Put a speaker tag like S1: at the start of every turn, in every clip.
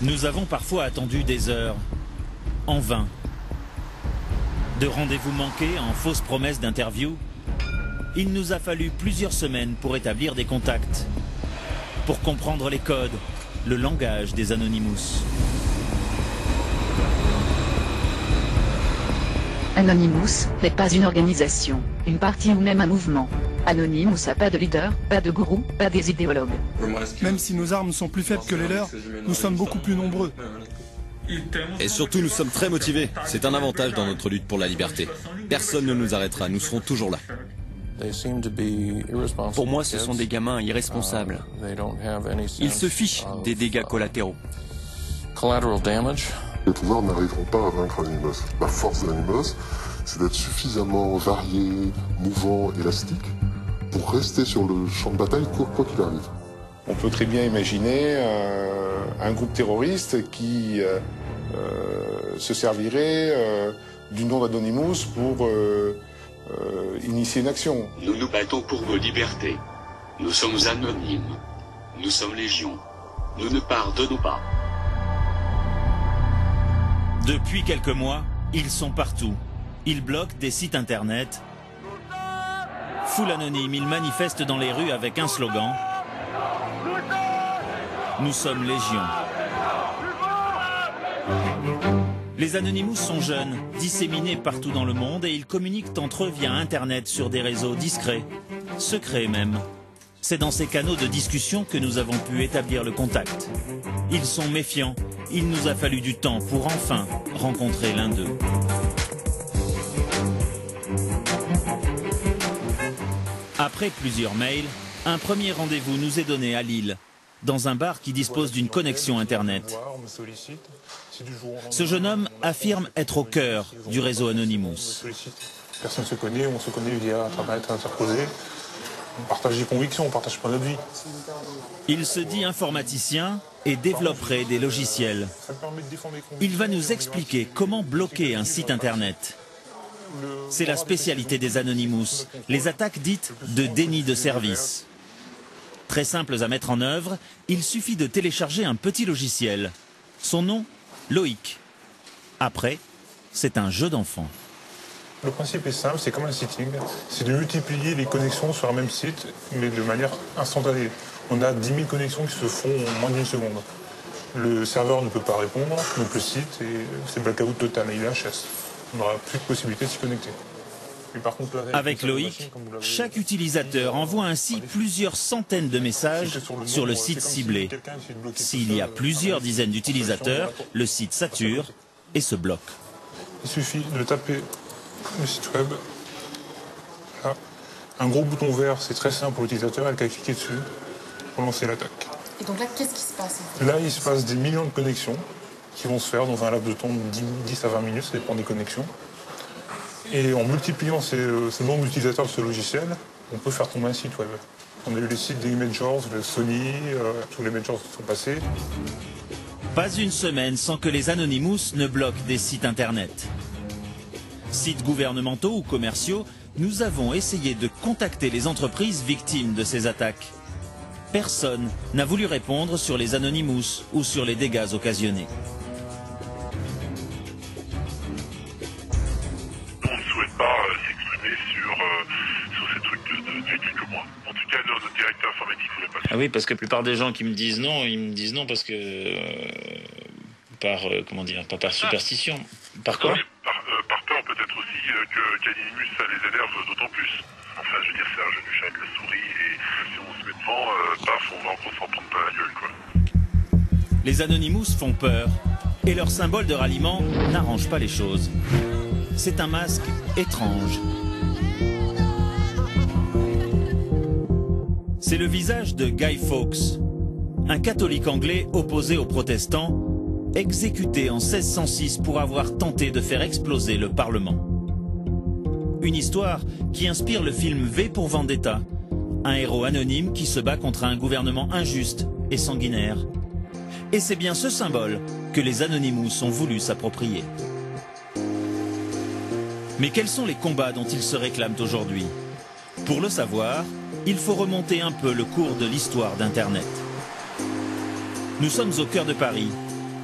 S1: Nous avons parfois attendu des heures, en vain. De rendez-vous manqués en fausses promesses d'interview, il nous a fallu plusieurs semaines pour établir des contacts, pour comprendre les codes, le langage des Anonymous.
S2: Anonymous n'est pas une organisation, une partie ou même un mouvement. Anonymous n'a pas de leader, pas de gourou, pas des idéologues.
S3: Même si nos armes sont plus faibles que les leurs, nous sommes beaucoup plus nombreux.
S4: Et surtout, nous sommes très motivés. C'est un avantage dans notre lutte pour la liberté. Personne ne nous arrêtera, nous serons toujours là.
S5: Pour moi, ce sont des gamins irresponsables. Ils se fichent des dégâts collatéraux.
S6: Les pouvoirs n'arriveront pas à vaincre Anonymous. La force d'Anonymous, c'est d'être suffisamment varié, mouvant, élastique, pour rester sur le champ de bataille quoi qu'il arrive.
S7: On peut très bien imaginer un groupe terroriste qui se servirait du nom d'Anonymous pour initier une action.
S8: Nous nous battons pour vos libertés. Nous sommes anonymes. Nous sommes légion. Nous ne pardonnons pas.
S1: Depuis quelques mois, ils sont partout. Ils bloquent des sites internet. Foule anonyme, ils manifestent dans les rues avec un slogan. Nous sommes légion. Les Anonymous sont jeunes, disséminés partout dans le monde et ils communiquent entre eux via Internet sur des réseaux discrets, secrets même. C'est dans ces canaux de discussion que nous avons pu établir le contact. Ils sont méfiants, il nous a fallu du temps pour enfin rencontrer l'un d'eux. Après plusieurs mails, un premier rendez-vous nous est donné à Lille, dans un bar qui dispose d'une connexion Internet. Ce jeune homme affirme être au cœur du réseau Anonymous.
S7: Personne ne se connaît, on se connaît via Internet interposé. On partage des convictions, on partage pas notre vie.
S1: Il se dit informaticien et développerait des logiciels. Il va nous expliquer comment bloquer un site Internet. C'est la spécialité des Anonymous, les attaques dites de déni de service. Très simples à mettre en œuvre, il suffit de télécharger un petit logiciel. Son nom, Loïc. Après, c'est un jeu d'enfant.
S7: Le principe est simple, c'est comme un sitting, c'est de multiplier les connexions sur un même site, mais de manière instantanée. On a 10 000 connexions qui se font en moins d'une seconde. Le serveur ne peut pas répondre, donc le site, c'est blackout total, il est HS. On n'aura plus de possibilité de s'y connecter. Et par contre, là,
S1: avec Loïc, chaque utilisateur envoie ainsi plusieurs centaines de messages sur le site ciblé. S'il y a plusieurs dizaines d'utilisateurs, le site sature et se bloque.
S7: Il suffit de taper le site web. Là. Un gros bouton vert, c'est très simple pour l'utilisateur, elle a qu'à cliquer dessus pour lancer l'attaque.
S9: Et donc là, qu'est-ce qui se passe en fait ?
S7: Là, il se passe des millions de connexions qui vont se faire dans un laps de temps de 10 à 20 minutes, ça dépend des connexions. Et en multipliant ce nombre d'utilisateurs de ce logiciel, on peut faire tomber un site web. On a eu les sites des majors, de Sony, tous les majors qui sont passés.
S1: Pas une semaine sans que les Anonymous ne bloquent des sites internet. Sites gouvernementaux ou commerciaux, nous avons essayé de contacter les entreprises victimes de ces attaques. Personne n'a voulu répondre sur les Anonymous ou sur les dégâts occasionnés.
S10: On ne souhaite pas s'exprimer sur ces trucs depuis quelques mois. En tout cas, notre directeur informatique ne voulait pas.
S11: Ah oui, parce que la plupart des gens qui me disent non, ils me disent non parce que pas par superstition. Par quoi?
S10: Par peur peut-être aussi qu'Anonymous ça les énerve d'autant plus. Enfin, je veux dire, c'est un jeu du chat avec la souris et si on se met devant, paf, on va encore s'en prendre pas la gueule, quoi.
S1: Les Anonymous font peur et leur symbole de ralliement n'arrange pas les choses. C'est un masque étrange. C'est le visage de Guy Fawkes, un catholique anglais opposé aux protestants, exécuté en 1606 pour avoir tenté de faire exploser le Parlement. Une histoire qui inspire le film V pour Vendetta, un héros anonyme qui se bat contre un gouvernement injuste et sanguinaire. Et c'est bien ce symbole que les Anonymous ont voulu s'approprier. Mais quels sont les combats dont ils se réclament aujourd'hui? Pour le savoir, il faut remonter un peu le cours de l'histoire d'Internet. Nous sommes au cœur de Paris,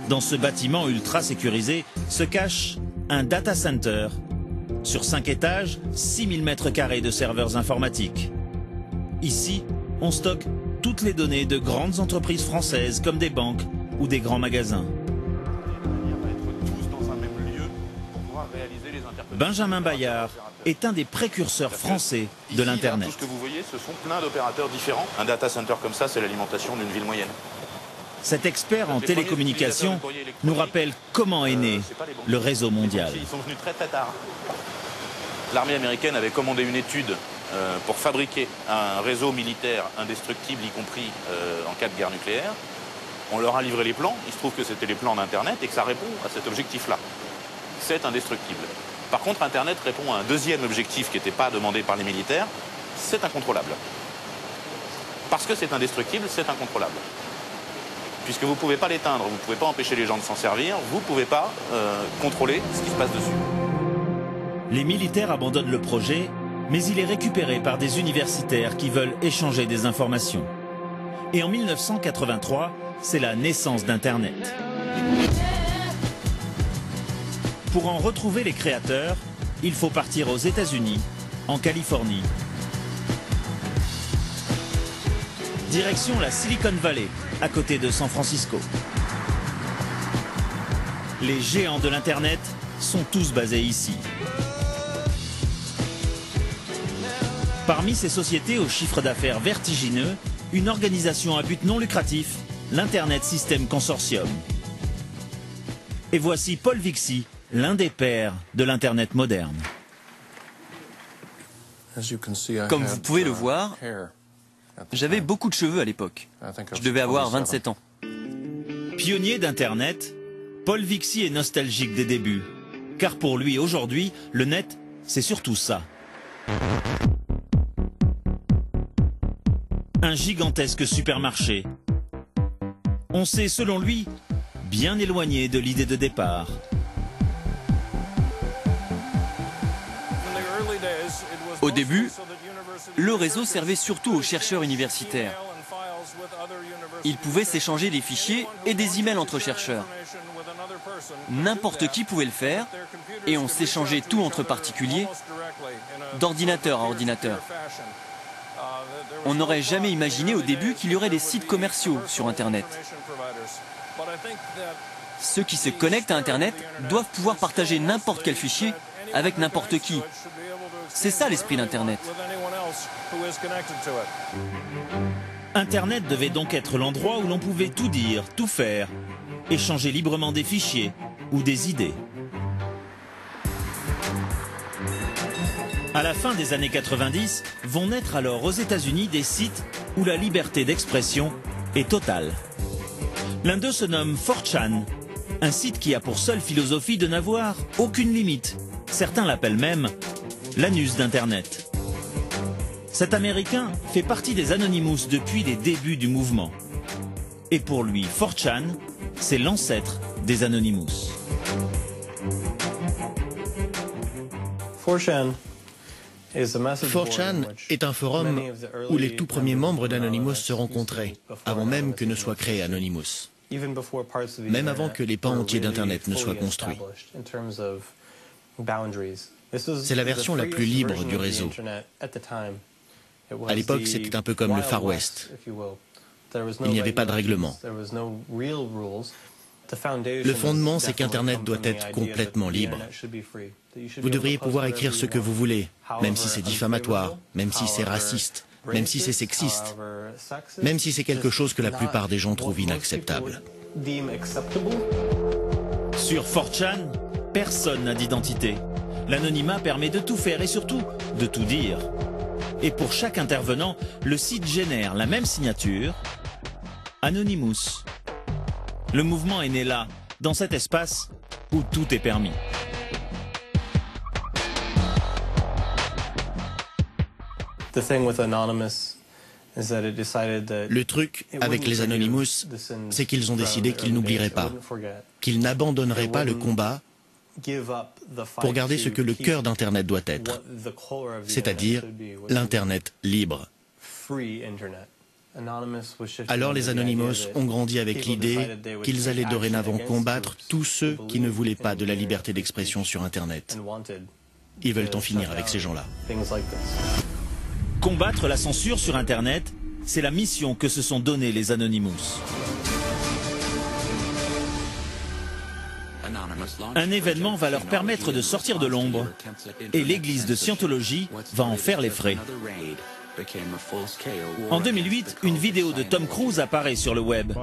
S1: Dans ce bâtiment ultra sécurisé se cache un data center. Sur 5 étages, 6000 mètres carrés de serveurs informatiques. Ici, on stocke toutes les données de grandes entreprises françaises comme des banques ou des grands magasins. Benjamin Bayard est un des précurseurs français de l'Internet.
S12: Tout ce que vous voyez, ce sont plein d'opérateurs différents. Un data center comme ça, c'est l'alimentation d'une ville moyenne.
S1: Cet expert en télécommunications nous rappelle comment est né le réseau mondial.
S12: Ils sont venus très très tard. L'armée américaine avait commandé une étude pour fabriquer un réseau militaire indestructible, y compris en cas de guerre nucléaire. On leur a livré les plans, il se trouve que c'était les plans d'Internet et que ça répond à cet objectif-là. C'est indestructible. Par contre, Internet répond à un deuxième objectif qui n'était pas demandé par les militaires, c'est incontrôlable. Parce que c'est indestructible, c'est incontrôlable. Puisque vous ne pouvez pas l'éteindre, vous ne pouvez pas empêcher les gens de s'en servir, vous ne pouvez pas contrôler ce qui se passe dessus.
S1: Les militaires abandonnent le projet, mais il est récupéré par des universitaires qui veulent échanger des informations. Et en 1983, c'est la naissance d'Internet. Pour en retrouver les créateurs, il faut partir aux États-Unis, en Californie. Direction la Silicon Valley, à côté de San Francisco. Les géants de l'Internet sont tous basés ici. Parmi ces sociétés au chiffre d'affaires vertigineux, une organisation à but non lucratif, l'Internet System Consortium. Et voici Paul Vixie, l'un des pères de l'Internet moderne.
S5: Comme vous pouvez le voir, j'avais beaucoup de cheveux à l'époque. Je devais avoir 27 ans.
S1: Pionnier d'Internet, Paul Vixie est nostalgique des débuts. Car pour lui, aujourd'hui, le net, c'est surtout ça. Un gigantesque supermarché. On s'est, selon lui, bien éloigné de l'idée de départ.
S5: Au début, le réseau servait surtout aux chercheurs universitaires. Ils pouvaient s'échanger des fichiers et des emails entre chercheurs. N'importe qui pouvait le faire, et on s'échangeait tout entre particuliers, d'ordinateur à ordinateur. On n'aurait jamais imaginé au début qu'il y aurait des sites commerciaux sur Internet. Ceux qui se connectent à Internet doivent pouvoir partager n'importe quel fichier avec n'importe qui. C'est ça l'esprit d'Internet.
S1: Internet devait donc être l'endroit où l'on pouvait tout dire, tout faire, échanger librement des fichiers ou des idées. À la fin des années 90, vont naître alors aux États-Unis des sites où la liberté d'expression est totale. L'un d'eux se nomme 4chan, un site qui a pour seule philosophie de n'avoir aucune limite. Certains l'appellent même l'anus d'Internet. Cet Américain fait partie des Anonymous depuis les débuts du mouvement. Et pour lui, 4chan, c'est l'ancêtre des Anonymous.
S13: 4chan est un forum où les tout premiers membres d'Anonymous se rencontraient, avant même que ne soit créé Anonymous, même avant que les pans entiers d'Internet ne soient construits. C'est la version la plus libre du réseau. À l'époque, c'était un peu comme le Far West. Il n'y avait pas de règlement. Le fondement, c'est qu'Internet doit être complètement libre. Vous devriez pouvoir écrire ce que vous voulez, même si c'est diffamatoire, même si c'est raciste, même si c'est sexiste, même si c'est quelque chose que la plupart des gens trouvent inacceptable.
S1: Sur 4chan, personne n'a d'identité. L'anonymat permet de tout faire et surtout de tout dire. Et pour chaque intervenant, le site génère la même signature, Anonymous. Le mouvement est né là, dans cet espace où tout est permis.
S13: Le truc avec les Anonymous, c'est qu'ils ont décidé qu'ils n'oublieraient pas, qu'ils n'abandonneraient pas le combat pour garder ce que le cœur d'Internet doit être, c'est-à-dire l'Internet libre. Alors les Anonymous ont grandi avec l'idée qu'ils allaient dorénavant combattre tous ceux qui ne voulaient pas de la liberté d'expression sur Internet. Ils veulent en finir avec ces gens-là.
S1: Combattre la censure sur Internet, c'est la mission que se sont donnés les Anonymous. Un événement va leur permettre de sortir de l'ombre et l'église de Scientologie va en faire les frais. En 2008, une vidéo de Tom Cruise apparaît sur le web.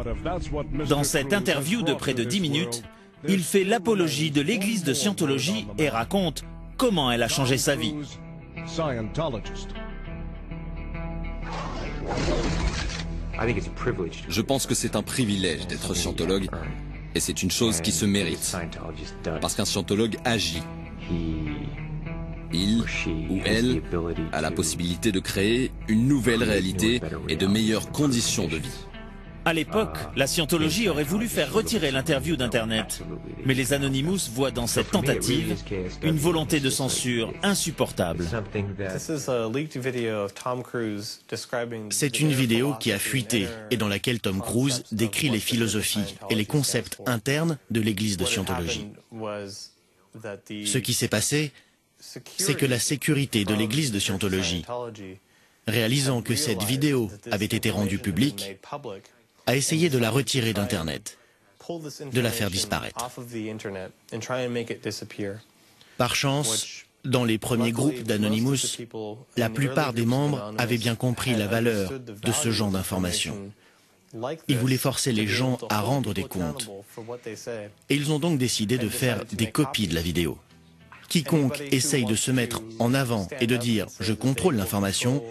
S1: Dans cette interview de près de 10 minutes, il fait l'apologie de l'église de Scientologie et raconte comment elle a changé sa vie.
S4: Je pense que c'est un privilège d'être scientologue et c'est une chose qui se mérite. Parce qu'un scientologue agit. Il ou elle a la possibilité de créer une nouvelle réalité et de meilleures conditions de vie.
S1: À l'époque, la Scientologie aurait voulu faire retirer l'interview d'Internet. Mais les Anonymous voient dans cette tentative une volonté de censure insupportable.
S13: C'est une vidéo qui a fuité et dans laquelle Tom Cruise décrit les philosophies et les concepts internes de l'église de Scientologie. Ce qui s'est passé, c'est que la sécurité de l'église de Scientologie, réalisant que cette vidéo avait été rendue publique, a essayé de la retirer d'Internet, de la faire disparaître. Par chance, dans les premiers groupes d'Anonymous, la plupart des membres avaient bien compris la valeur de ce genre d'informations. Ils voulaient forcer les gens à rendre des comptes. Et ils ont donc décidé de faire des copies de la vidéo. Quiconque essaye de se mettre en avant et de dire « je contrôle l'information,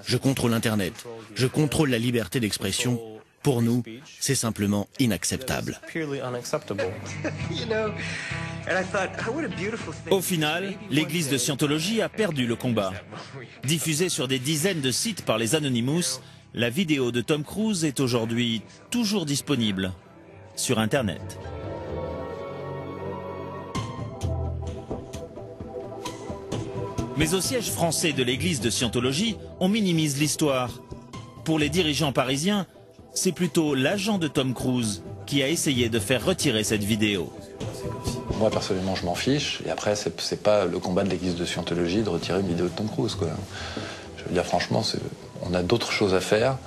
S13: je contrôle Internet, je contrôle la liberté d'expression », pour nous, c'est simplement inacceptable.
S1: Au final, l'église de Scientologie a perdu le combat. Diffusée sur des dizaines de sites par les Anonymous, la vidéo de Tom Cruise est aujourd'hui toujours disponible sur Internet. Mais au siège français de l'église de Scientologie, on minimise l'histoire. Pour les dirigeants parisiens, c'est plutôt l'agent de Tom Cruise qui a essayé de faire retirer cette vidéo.
S14: Moi, personnellement, je m'en fiche. Et après, c'est pas le combat de l'église de Scientologie de retirer une vidéo de Tom Cruise, quoi. Je veux dire, franchement, on a d'autres choses à faire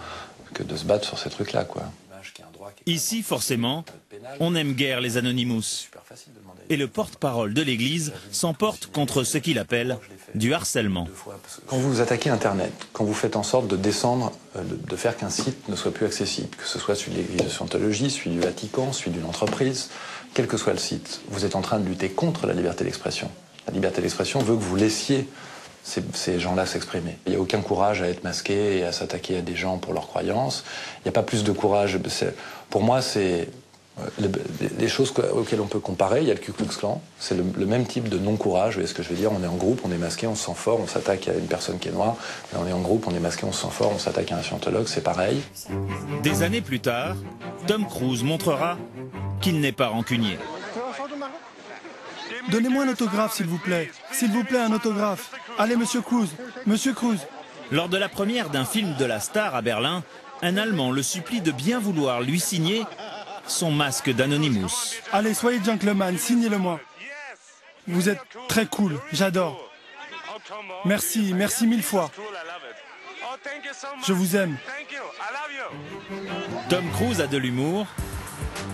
S14: que de se battre sur ces trucs-là, quoi.
S1: Ici, forcément, on n'aime guère les Anonymous. Et le porte-parole de l'Église s'emporte contre ce qu'il appelle du harcèlement.
S14: Quand vous attaquez Internet, quand vous faites en sorte de descendre, de faire qu'un site ne soit plus accessible, que ce soit celui de l'Église de Scientologie, celui du Vatican, celui d'une entreprise, quel que soit le site, vous êtes en train de lutter contre la liberté d'expression. La liberté d'expression veut que vous laissiez ces gens-là s'exprimer. Il n'y a aucun courage à être masqué et à s'attaquer à des gens pour leurs croyances. Il n'y a pas plus de courage. Pour moi, c'est les choses auxquelles on peut comparer. Il y a le Ku Klux Klan. C'est le même type de non-courage. Vous voyez ce que je veux dire? On est en groupe, on est masqué, on se sent fort, on s'attaque à une personne qui est noire. Mais on est en groupe, on est masqué, on se sent fort, on s'attaque à un scientologue. C'est pareil.
S1: Des années plus tard, Tom Cruise montrera qu'il n'est pas rancunier.
S3: Donnez-moi un autographe, s'il vous plaît. S'il vous plaît, un autographe. Allez, monsieur Cruise. Monsieur Cruise.
S1: Lors de la première d'un film de la star à Berlin, un Allemand le supplie de bien vouloir lui signer son masque d'Anonymous.
S3: Allez, soyez gentleman, signez-le-moi. Vous êtes très cool, j'adore. Merci, merci mille fois. Je vous aime.
S1: Tom Cruise a de l'humour.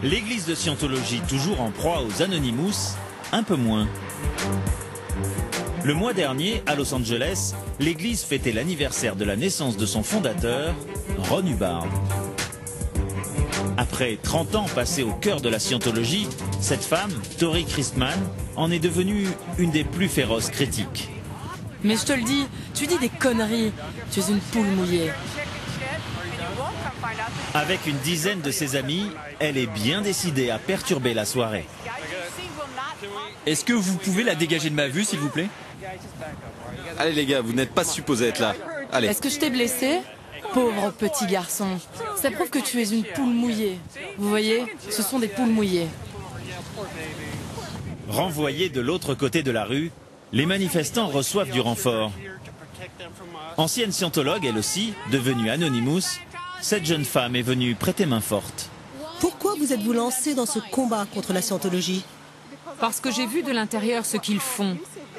S1: L'église de Scientologie, toujours en proie aux Anonymous, un peu moins. Le mois dernier, à Los Angeles, l'église fêtait l'anniversaire de la naissance de son fondateur, Ron Hubbard. Après 30 ans passés au cœur de la Scientologie, cette femme, Tori Christman, en est devenue une des plus féroces critiques.
S15: Mais je te le dis, tu dis des conneries. Tu es une poule mouillée.
S1: Avec une dizaine de ses amis, elle est bien décidée à perturber la soirée.
S5: Est-ce que vous pouvez la dégager de ma vue, s'il vous plaît?
S4: Allez les gars, vous n'êtes pas supposés être là. Allez.
S15: Est-ce que je t'ai blessé? Pauvre petit garçon. Ça prouve que tu es une poule mouillée. Vous voyez, ce sont des poules mouillées.
S1: Renvoyés de l'autre côté de la rue, les manifestants reçoivent du renfort. Ancienne scientologue, elle aussi, devenue Anonymous, cette jeune femme est venue prêter main forte.
S16: Pourquoi vous êtes-vous lancé dans ce combat contre la scientologie?
S17: Parce que j'ai vu de l'intérieur ce qu'ils font.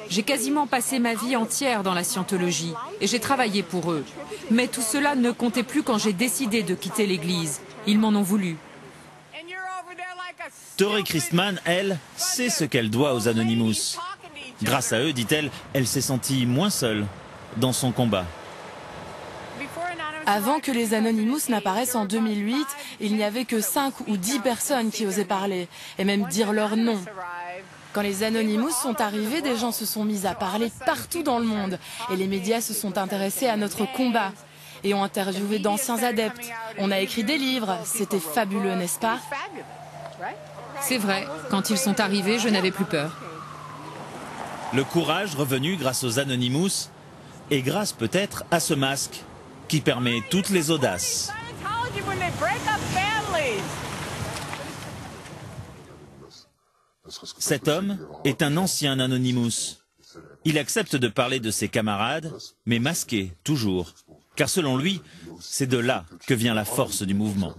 S17: J'ai quasiment passé ma vie entière dans la scientologie et j'ai travaillé pour eux. Mais tout cela ne comptait plus quand j'ai décidé de quitter l'Église. Ils m'en ont voulu.
S1: Tori Christman, elle, sait ce qu'elle doit aux Anonymous. Grâce à eux, dit-elle, elle s'est sentie moins seule dans son combat.
S15: Avant que les Anonymous n'apparaissent en 2008, il n'y avait que 5 ou 10 personnes qui osaient parler, et même dire leur nom. Quand les Anonymous sont arrivés, des gens se sont mis à parler partout dans le monde, et les médias se sont intéressés à notre combat, et ont interviewé d'anciens adeptes. On a écrit des livres, c'était fabuleux, n'est-ce pas?
S17: C'est vrai, quand ils sont arrivés, je n'avais plus peur.
S1: Le courage revenu grâce aux Anonymous, et grâce peut-être à ce masque qui permet toutes les audaces. Cet homme est un ancien Anonymous. Il accepte de parler de ses camarades, mais masqué, toujours. Car selon lui, c'est de là que vient la force du mouvement.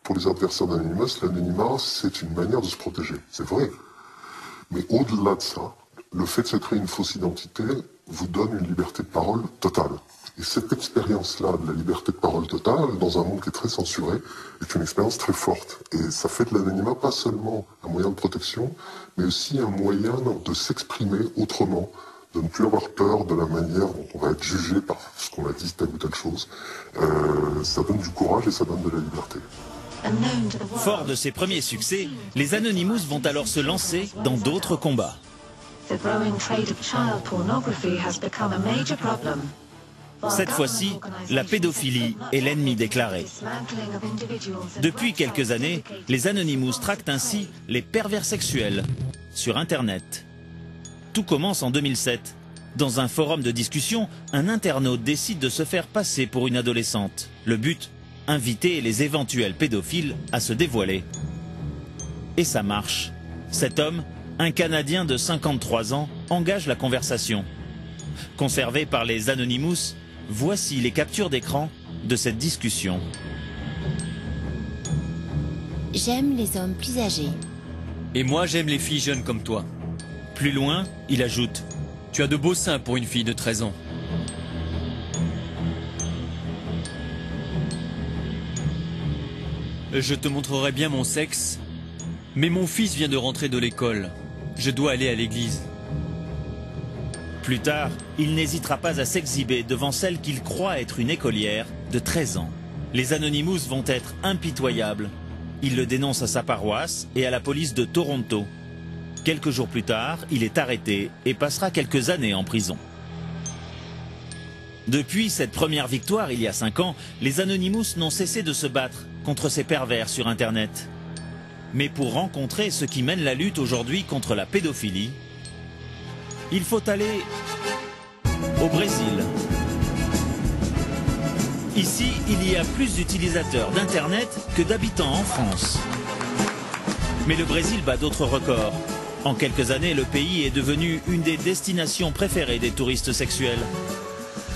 S6: Pour les adversaires d'Anonymous, l'anonymat, c'est une manière de se protéger. C'est vrai. Mais au-delà de ça, le fait de se créer une fausse identité vous donne une liberté de parole totale. Et cette expérience-là de la liberté de parole totale, dans un monde qui est très censuré, est une expérience très forte. Et ça fait de l'anonymat pas seulement un moyen de protection, mais aussi un moyen de s'exprimer autrement, de ne plus avoir peur de la manière dont on va être jugé par ce qu'on a dit, telle ou telle chose. Ça donne du courage et ça donne de la liberté.
S1: Fort de ses premiers succès, les Anonymous vont alors se lancer dans d'autres combats. Cette fois-ci, la pédophilie est l'ennemi déclaré. Depuis quelques années, les Anonymous tractent ainsi les pervers sexuels sur Internet. Tout commence en 2007. Dans un forum de discussion, un internaute décide de se faire passer pour une adolescente. Le but, inviter les éventuels pédophiles à se dévoiler. Et ça marche. Cet homme, un Canadien de 53 ans, engage la conversation. Conservé par les Anonymous, voici les captures d'écran de cette discussion.
S18: J'aime les hommes plus âgés.
S5: Et moi, j'aime les filles jeunes comme toi.
S1: Plus loin, il ajoute:
S5: tu as de beaux seins pour une fille de 13 ans. Je te montrerai bien mon sexe, mais mon fils vient de rentrer de l'école. Je dois aller à l'église.
S1: Plus tard, il n'hésitera pas à s'exhiber devant celle qu'il croit être une écolière de 13 ans. Les Anonymous vont être impitoyables. Il le dénonce à sa paroisse et à la police de Toronto. Quelques jours plus tard, il est arrêté et passera quelques années en prison. Depuis cette première victoire, il y a 5 ans, les Anonymous n'ont cessé de se battre contre ces pervers sur Internet. Mais pour rencontrer ceux qui mènent la lutte aujourd'hui contre la pédophilie, il faut aller au Brésil. Ici, il y a plus d'utilisateurs d'Internet que d'habitants en France. Mais le Brésil bat d'autres records. En quelques années, le pays est devenu une des destinations préférées des touristes sexuels.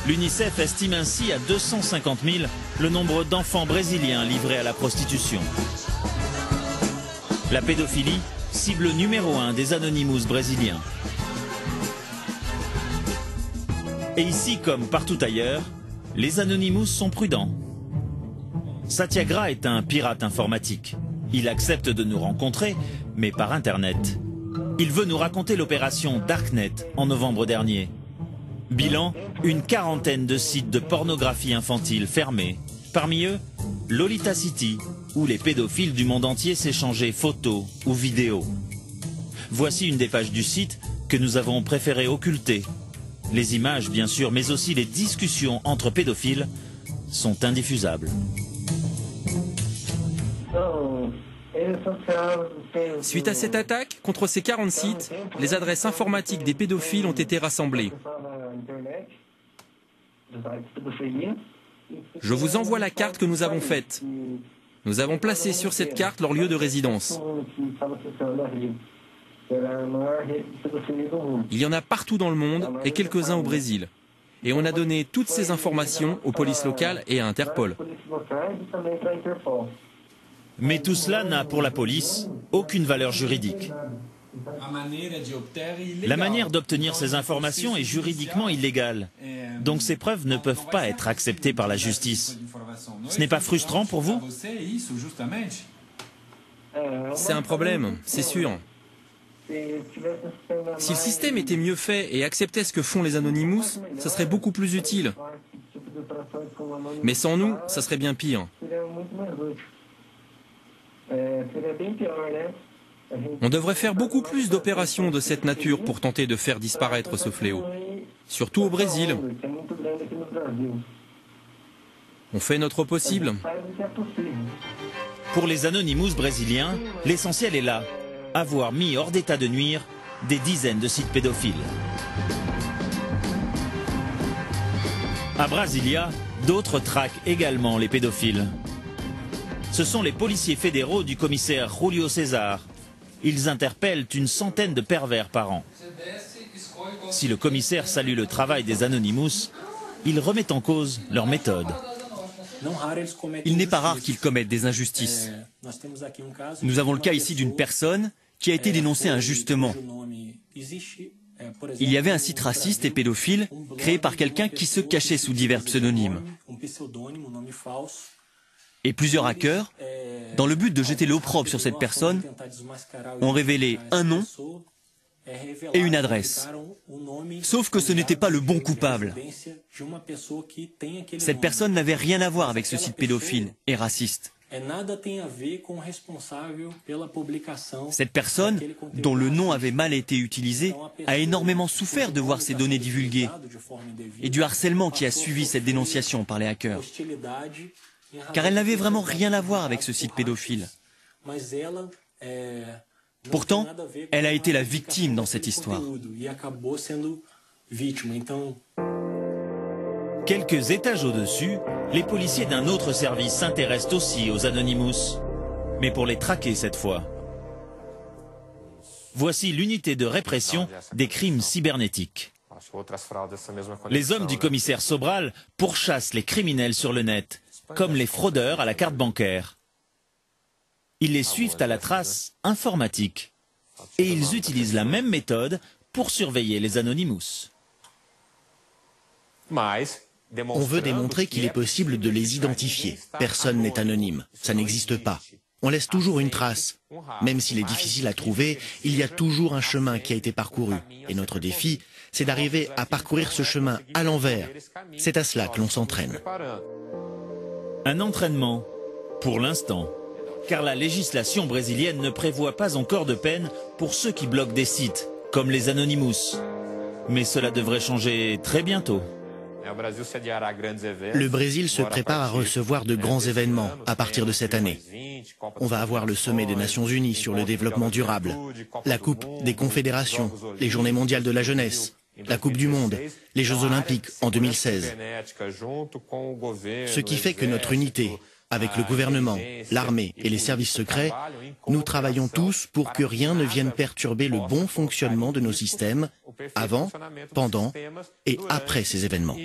S1: L'UNICEF estime ainsi à 250 000 le nombre d'enfants brésiliens livrés à la prostitution. La pédophilie, cible numéro 1 des Anonymous brésiliens. Et ici, comme partout ailleurs, les Anonymous sont prudents. Satyagraha est un pirate informatique. Il accepte de nous rencontrer, mais par Internet. Il veut nous raconter l'opération Darknet en novembre dernier. Bilan, une quarantaine de sites de pornographie infantile fermés. Parmi eux, Lolita City, où les pédophiles du monde entier s'échangeaient photos ou vidéos. Voici une des pages du site que nous avons préféré occulter. Les images, bien sûr, mais aussi les discussions entre pédophiles sont indiffusables.
S19: Suite à cette attaque, contre ces 40 sites, les adresses informatiques des pédophiles ont été rassemblées. Je vous envoie la carte que nous avons faite. Nous avons placé sur cette carte leur lieu de résidence. Il y en a partout dans le monde et quelques-uns au Brésil. Et on a donné toutes ces informations aux polices locales et à Interpol.
S1: Mais tout cela n'a pour la police aucune valeur juridique. La manière d'obtenir ces informations est juridiquement illégale. Donc ces preuves ne peuvent pas être acceptées par la justice. Ce n'est pas frustrant pour vous?
S19: C'est un problème, c'est sûr. Si le système était mieux fait et acceptait ce que font les Anonymous, ça serait beaucoup plus utile. Mais sans nous, ça serait bien pire. On devrait faire beaucoup plus d'opérations de cette nature pour tenter de faire disparaître ce fléau. Surtout au Brésil. On fait notre possible.
S1: Pour les Anonymous brésiliens, l'essentiel est là, avoir mis hors d'état de nuire des dizaines de sites pédophiles. À Brasilia, d'autres traquent également les pédophiles. Ce sont les policiers fédéraux du commissaire Julio César. Ils interpellent une centaine de pervers par an. Si le commissaire salue le travail des Anonymous, il remet en cause leur méthode.
S5: Il n'est pas rare qu'ils commettent des injustices. Nous avons le cas ici d'une personne qui a été dénoncée injustement. Il y avait un site raciste et pédophile créé par quelqu'un qui se cachait sous divers pseudonymes. Et plusieurs hackers, dans le but de jeter l'opprobre sur cette personne, ont révélé un nom et une adresse. Sauf que ce n'était pas le bon coupable. Cette personne n'avait rien à voir avec ce site pédophile et raciste. Cette personne, dont le nom avait mal été utilisé, a énormément souffert de voir ses données divulguées et du harcèlement qui a suivi cette dénonciation par les hackers. Car elle n'avait vraiment rien à voir avec ce site pédophile. Pourtant, elle a été la victime dans cette histoire.
S1: Quelques étages au-dessus, les policiers d'un autre service s'intéressent aussi aux Anonymous, mais pour les traquer cette fois. Voici l'unité de répression des crimes cybernétiques. Les hommes du commissaire Sobral pourchassent les criminels sur le net, comme les fraudeurs à la carte bancaire. Ils les suivent à la trace informatique et ils utilisent la même méthode pour surveiller les Anonymous.
S13: On veut démontrer qu'il est possible de les identifier. Personne n'est anonyme, ça n'existe pas. On laisse toujours une trace. Même s'il est difficile à trouver, il y a toujours un chemin qui a été parcouru. Et notre défi, c'est d'arriver à parcourir ce chemin à l'envers. C'est à cela que l'on s'entraîne.
S1: Un entraînement, pour l'instant, car la législation brésilienne ne prévoit pas encore de peine pour ceux qui bloquent des sites, comme les Anonymous. Mais cela devrait changer très bientôt.
S13: Le Brésil se prépare à recevoir de grands événements à partir de cette année. On va avoir le sommet des Nations Unies sur le développement durable, la Coupe des Confédérations, les Journées mondiales de la jeunesse, la Coupe du Monde, les Jeux Olympiques en 2016. Ce qui fait que notre unité, avec le gouvernement, l'armée et les services secrets, nous travaillons tous pour que rien ne vienne perturber le bon fonctionnement de nos systèmes avant, pendant et après ces événements.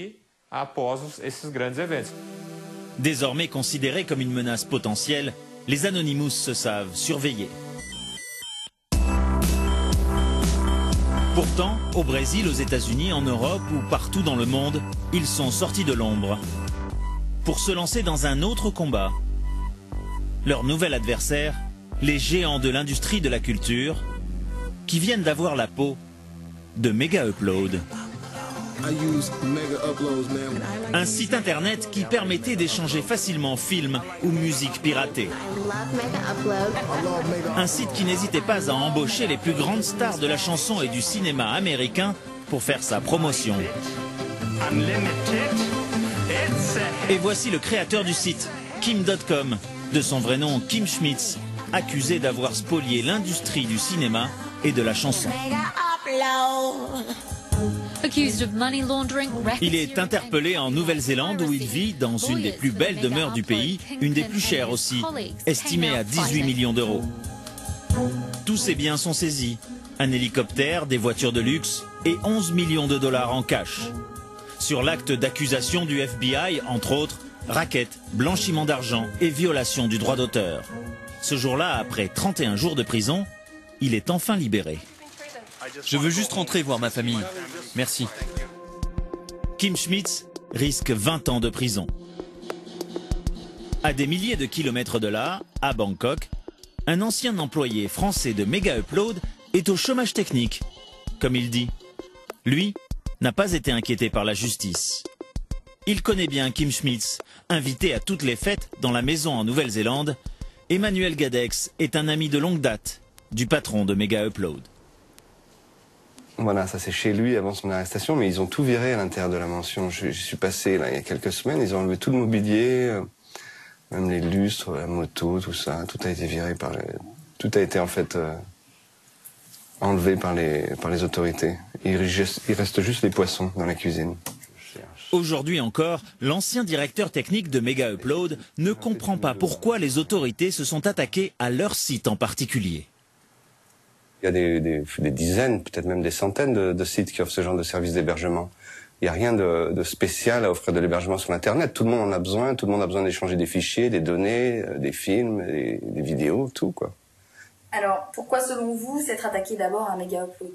S1: Désormais considérés comme une menace potentielle, les Anonymous se savent surveillés. Pourtant, au Brésil, aux États-Unis, en Europe ou partout dans le monde, ils sont sortis de l'ombre pour se lancer dans un autre combat. Leur nouvel adversaire, les géants de l'industrie de la culture, qui viennent d'avoir la peau de Mega Upload. Un site internet qui permettait d'échanger facilement films ou musique piratée. Un site qui n'hésitait pas à embaucher les plus grandes stars de la chanson et du cinéma américain pour faire sa promotion. Et voici le créateur du site, Kim.com, de son vrai nom Kim Schmitz, accusé d'avoir spolié l'industrie du cinéma et de la chanson. Il est interpellé en Nouvelle-Zélande où il vit dans une des plus belles demeures du pays, une des plus chères aussi, estimée à 18 millions d'euros. Tous ses biens sont saisis, un hélicoptère, des voitures de luxe et 11 millions de dollars en cash. sur l'acte d'accusation du FBI, entre autres, racket, blanchiment d'argent et violation du droit d'auteur. Ce jour-là, après 31 jours de prison, il est enfin libéré.
S5: Je veux juste rentrer voir ma famille. Merci.
S1: Kim Schmitz risque 20 ans de prison. À des milliers de kilomètres de là, à Bangkok, un ancien employé français de Mega Upload est au chômage technique, comme il dit. Lui n'a pas été inquiété par la justice. Il connaît bien Kim Schmitz, invité à toutes les fêtes dans la maison en Nouvelle-Zélande. Emmanuel Gadex est un ami de longue date du patron de Mega Upload.
S20: Voilà, ça c'est chez lui avant son arrestation, mais ils ont tout viré à l'intérieur de la mansion. Je suis passé là il y a quelques semaines, ils ont enlevé tout le mobilier, même les lustres, la moto, tout ça, tout a été viré tout a été en fait enlevé par les autorités. Il reste juste les poissons dans la cuisine.
S1: Aujourd'hui encore, l'ancien directeur technique de Mega Upload ne comprend pas pourquoi les autorités se sont attaquées à leur site en particulier.
S20: Il y a des dizaines, peut-être même des centaines de sites qui offrent ce genre de service d'hébergement. Il n'y a rien de spécial à offrir de l'hébergement sur Internet. Tout le monde en a besoin, tout le monde a besoin d'échanger des fichiers, des données, des films, des vidéos, tout quoi.
S9: Alors, pourquoi selon vous s'être attaqué d'abord à Mega Upload ?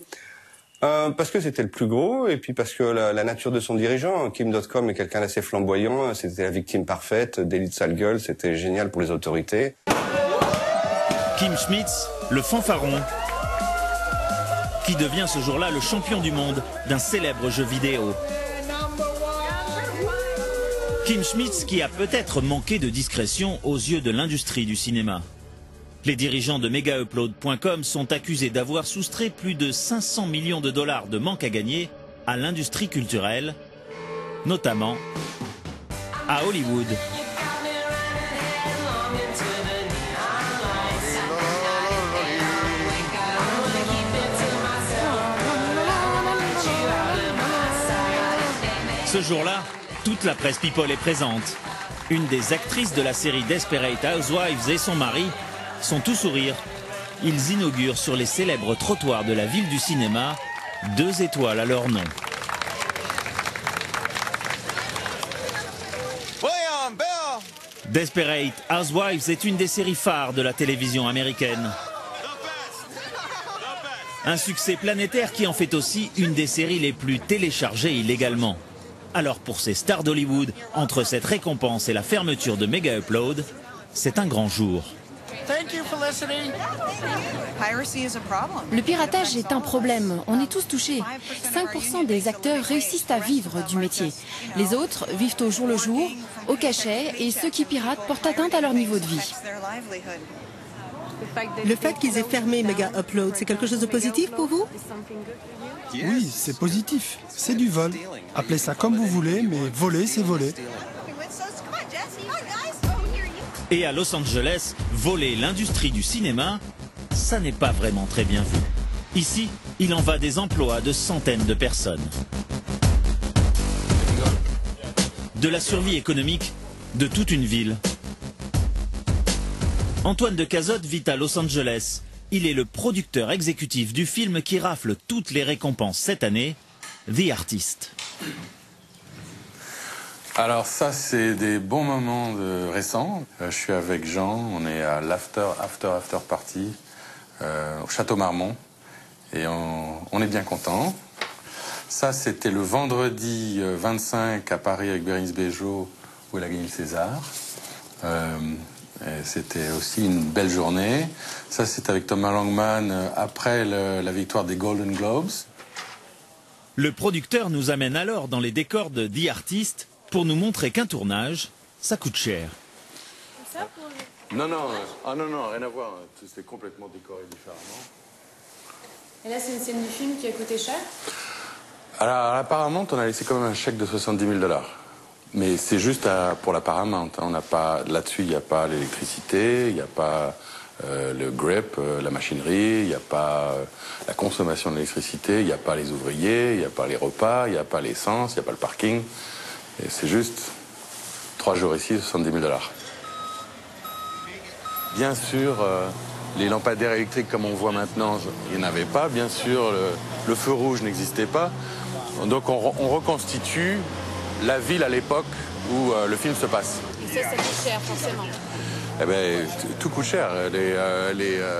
S20: Parce que c'était le plus gros, et puis parce que la nature de son dirigeant, Kim.com, est quelqu'un d'assez flamboyant, c'était la victime parfaite, délit de sale gueule, c'était génial pour les autorités.
S1: Kim Schmitz, le fanfaron, qui devient ce jour-là le champion du monde d'un célèbre jeu vidéo. Kim Schmitz qui a peut-être manqué de discrétion aux yeux de l'industrie du cinéma. Les dirigeants de MegaUpload.com sont accusés d'avoir soustrait plus de 500 millions de dollars de manque à gagner à l'industrie culturelle, notamment à Hollywood. Ce jour-là, toute la presse people est présente. Une des actrices de la série Desperate Housewives et son mari sont tout sourire. Ils inaugurent sur les célèbres trottoirs de la ville du cinéma 2 étoiles à leur nom. Desperate Housewives est une des séries phares de la télévision américaine. Un succès planétaire qui en fait aussi une des séries les plus téléchargées illégalement. Alors pour ces stars d'Hollywood, entre cette récompense et la fermeture de Mega Upload, c'est un grand jour.
S15: Le piratage est un problème, on est tous touchés. 5% des acteurs réussissent à vivre du métier. Les autres vivent au jour le jour, au cachet, et ceux qui piratent portent atteinte à leur niveau de vie.
S16: Le fait qu'ils aient fermé Mega Upload, c'est quelque chose de positif pour vous?
S3: Oui, c'est positif. C'est du vol. Appelez ça comme vous voulez, mais voler, c'est voler.
S1: Et à Los Angeles, voler l'industrie du cinéma, ça n'est pas vraiment très bien vu. Ici, il en va des emplois de centaines de personnes. De la survie économique de toute une ville. Antoine de Cazotte vit à Los Angeles. Il est le producteur exécutif du film qui rafle toutes les récompenses cette année, The Artist.
S21: Alors ça, c'est des bons moments récents. Je suis avec Jean, on est à l'after party au Château Marmont et on est bien content. Ça, c'était le vendredi 25 à Paris avec Bérénice Bejo où elle a gagné le César. C'était aussi une belle journée. Ça, c'est avec Thomas Langman après la victoire des Golden Globes.
S1: Le producteur nous amène alors dans les décors de The Artist pour nous montrer qu'un tournage, ça coûte cher.
S21: Non, rien à voir. C'était complètement décoré différemment.
S9: Et là, c'est une scène du film qui a coûté cher?
S21: Alors, à Paramount, on a laissé quand même un chèque de 70 000 $. Mais c'est juste pour la Paramount. On n'a pas, là-dessus, il n'y a pas l'électricité, il n'y a pas le grip, la machinerie, il n'y a pas la consommation d'électricité, il n'y a pas les ouvriers, il n'y a pas les repas, il n'y a pas l'essence, il n'y a pas le parking. Et c'est juste 3 jours ici, 70 000 $. Bien sûr, les lampadaires électriques comme on voit maintenant, il n'y en avait pas. Bien sûr, le feu rouge n'existait pas. Donc on reconstitue la ville à l'époque où le film se passe.
S15: Et ça coûte cher, forcément.
S21: Eh ben, tout coûte cher.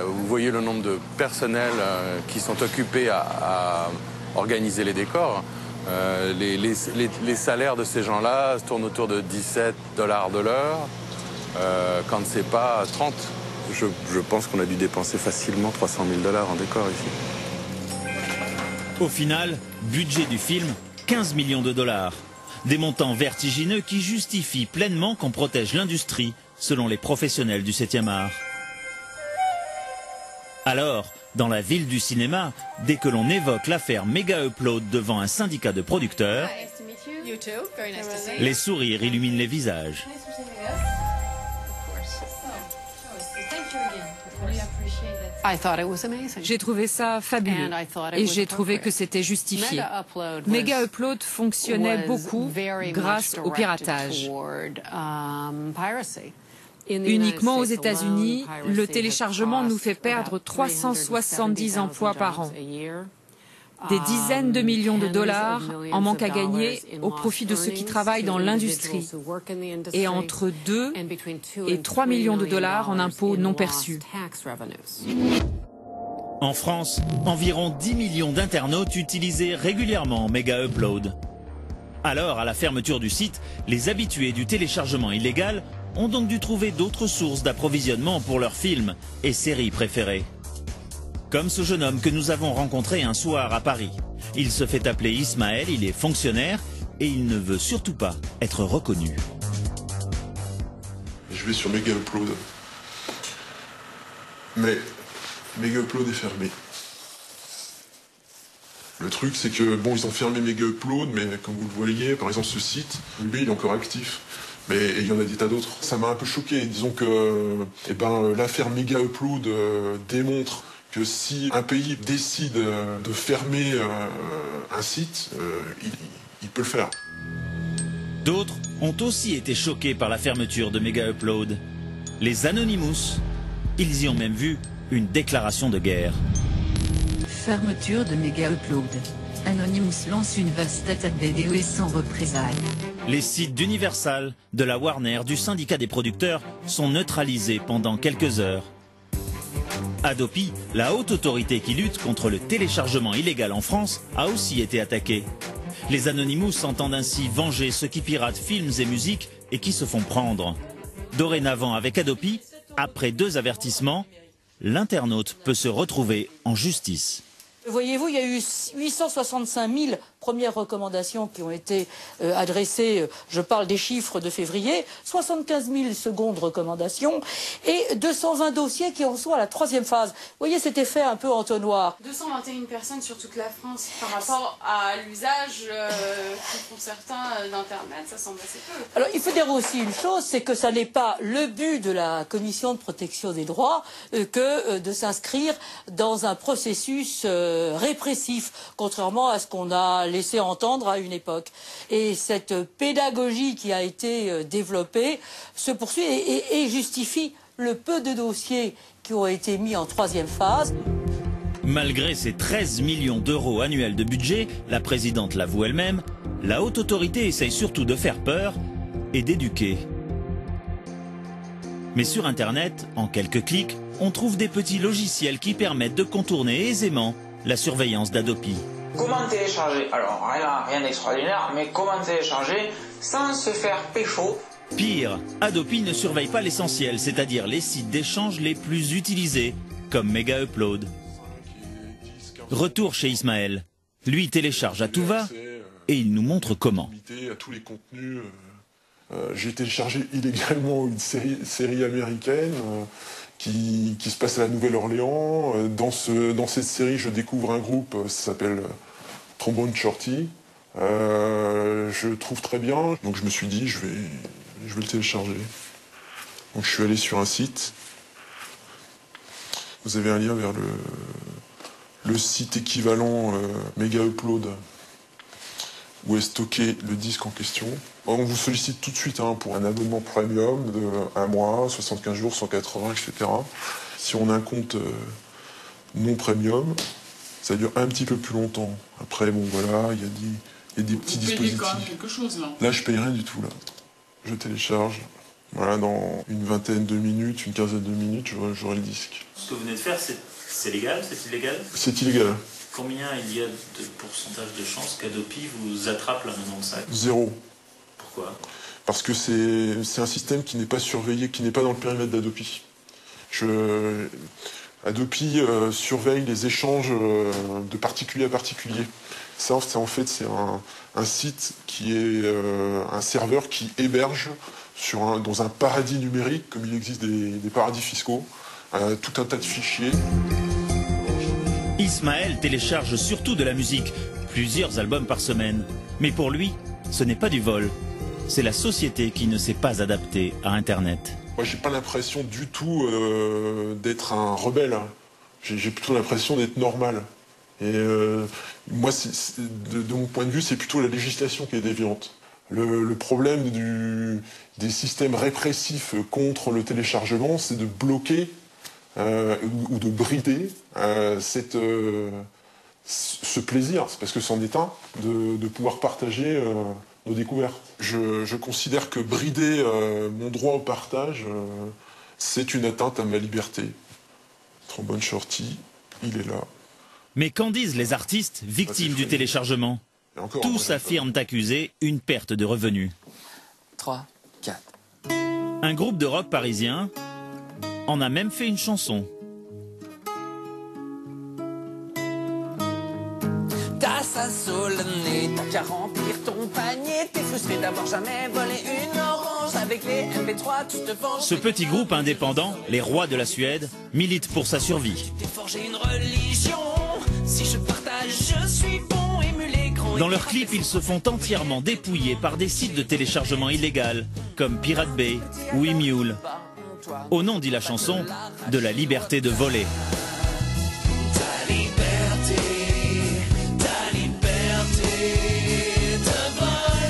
S21: Vous voyez le nombre de personnels qui sont occupés à organiser les décors. Les salaires de ces gens-là se tournent autour de $17 de l'heure, quand c'est pas 30. Je pense qu'on a dû dépenser facilement $300 000 en décor ici.
S1: Au final, budget du film, 15 millions de dollars. Des montants vertigineux qui justifient pleinement qu'on protège l'industrie, selon les professionnels du 7e art. Alors, dans la ville du cinéma, dès que l'on évoque l'affaire Mega Upload devant un syndicat de producteurs, les sourires illuminent les visages.
S17: J'ai trouvé ça fabuleux et j'ai trouvé que c'était justifié. Mega Upload fonctionnait beaucoup grâce au piratage. Uniquement aux États-Unis, le téléchargement nous fait perdre 370 emplois par an. Des dizaines de millions de dollars en manque à gagner au profit de ceux qui travaillent dans l'industrie et entre 2 et 3 millions de dollars en impôts non perçus.
S1: En France, environ 10 millions d'internautes utilisaient régulièrement Mega Upload. Alors, à la fermeture du site, les habitués du téléchargement illégal ont donc dû trouver d'autres sources d'approvisionnement pour leurs films et séries préférées. Comme ce jeune homme que nous avons rencontré un soir à Paris. Il se fait appeler Ismaël, il est fonctionnaire et il ne veut surtout pas être reconnu.
S6: Je vais sur Mega Upload. Mais Mega Upload est fermé. Le truc, c'est que, bon, ils ont fermé Mega Upload, mais comme vous le voyez, par exemple, ce site, lui, il est encore actif. Mais il y en a des tas d'autres. Ça m'a un peu choqué. Disons que l'affaire Mega Upload démontre que si un pays décide de fermer un site, il peut le faire.
S1: D'autres ont aussi été choqués par la fermeture de Mega Upload. Les Anonymous, ils y ont même vu une déclaration de guerre.
S2: Fermeture de Mega Upload. Anonymous lance une vaste attaque des DOS sans représailles.
S1: Les sites d'Universal, de la Warner, du syndicat des producteurs sont neutralisés pendant quelques heures. Adopi, la haute autorité qui lutte contre le téléchargement illégal en France, a aussi été attaquée. Les Anonymous entendent ainsi venger ceux qui piratent films et musiques et qui se font prendre. Dorénavant, avec Adopi, après 2 avertissements, l'internaute peut se retrouver en justice.
S22: Voyez-vous, il y a eu 865 000 premières recommandations qui ont été adressées, je parle des chiffres de février, 75 000 secondes recommandations et 220 dossiers qui en sont à la 3e phase. Vous voyez cet effet un peu entonnoir.
S15: 221 personnes sur toute la France par rapport à l'usage que font certains d'Internet, ça semble assez peu.
S22: Alors il faut dire aussi une chose, c'est que ça n'est pas le but de la Commission de protection des droits que de s'inscrire dans un processus répressif, contrairement à ce qu'on a laissé entendre à une époque. Et cette pédagogie qui a été développée se poursuit et justifie le peu de dossiers qui ont été mis en 3e phase.
S1: Malgré ces 13 millions d'euros annuels de budget, la présidente l'avoue elle-même, la haute autorité essaye surtout de faire peur et d'éduquer. Mais sur Internet, en quelques clics, on trouve des petits logiciels qui permettent de contourner aisément la surveillance d'Adopi.
S23: Comment télécharger? Alors rien d'extraordinaire, mais comment télécharger sans se faire pécho?
S1: Pire, Adopi ne surveille pas l'essentiel, c'est-à-dire les sites d'échange les plus utilisés, comme Mega Upload. Retour chez Ismaël. Lui télécharge à tout va et il nous montre comment.
S6: À tous les contenus, j'ai téléchargé illégalement une série américaine qui se passe à la Nouvelle-Orléans. Dans cette série, je découvre un groupe, ça s'appelle Trombone Shorty. Je trouve très bien, donc je me suis dit, je vais le télécharger. Donc je suis allé sur un site. Vous avez un lien vers le site équivalent Mega Upload, où est stocké le disque en question. On vous sollicite tout de suite pour un abonnement premium de 1 mois, 75 jours, 180, etc. Si on a un compte non premium,
S7: Ça dure un petit peu plus longtemps. Après, bon voilà, il y a des petits dispositifs.
S8: Vous payez quand même quelque chose, là?
S7: Là, je paye rien du tout, là. Je télécharge. Voilà, dans une vingtaine de minutes, une quinzaine de minutes, j'aurai le disque.
S1: Ce que vous venez de faire, c'est légal? C'est illégal? C'est
S7: illégal.
S1: Combien il y a de pourcentage de chances qu'Adopi vous attrape la main dans le sac?
S7: 0.
S1: Pourquoi?
S7: Parce que c'est un système qui n'est pas surveillé, qui n'est pas dans le périmètre d'Adopi. Adopi surveille les échanges de particulier à particulier. Ça, en fait, c'est un site qui est un serveur qui héberge dans un paradis numérique, comme il existe des paradis fiscaux, tout un tas de fichiers.
S1: Ismaël télécharge surtout de la musique, plusieurs albums par semaine. Mais pour lui, ce n'est pas du vol. C'est la société qui ne s'est pas adaptée à Internet.
S7: Moi, j'ai pas l'impression du tout d'être un rebelle. J'ai plutôt l'impression d'être normal. Et moi, de mon point de vue, c'est plutôt la législation qui est déviante. Le problème des systèmes répressifs contre le téléchargement, c'est de bloquer ou de brider ce plaisir, parce que c'en est un, de pouvoir partager nos découvertes. Je considère que brider mon droit au partage, c'est une atteinte à ma liberté. Trombone Shorty, il est là.
S1: Mais qu'en disent les artistes victimes du téléchargement? Tous affirment accuser une perte de revenus.
S11: 3, 4.
S1: Un groupe de rock parisien en a même fait une chanson.
S11: T'as ça sous le nez, t'as qu'à remplir ton panier. T'es frustré d'avoir jamais volé une orange. Avec les MP3, tu te venges.
S1: Ce petit groupe indépendant, les rois de la Suède, milite pour sa survie.
S11: T'es forgé une religion. Si je partage, je suis bon. Émulé grand.
S1: Dans leurs clips, ils se font entièrement dépouiller par des sites de téléchargement illégal, comme Pirate Bay ou eMule. Au nom, dit la chanson, de la liberté de voler.
S11: Ta liberté de voler.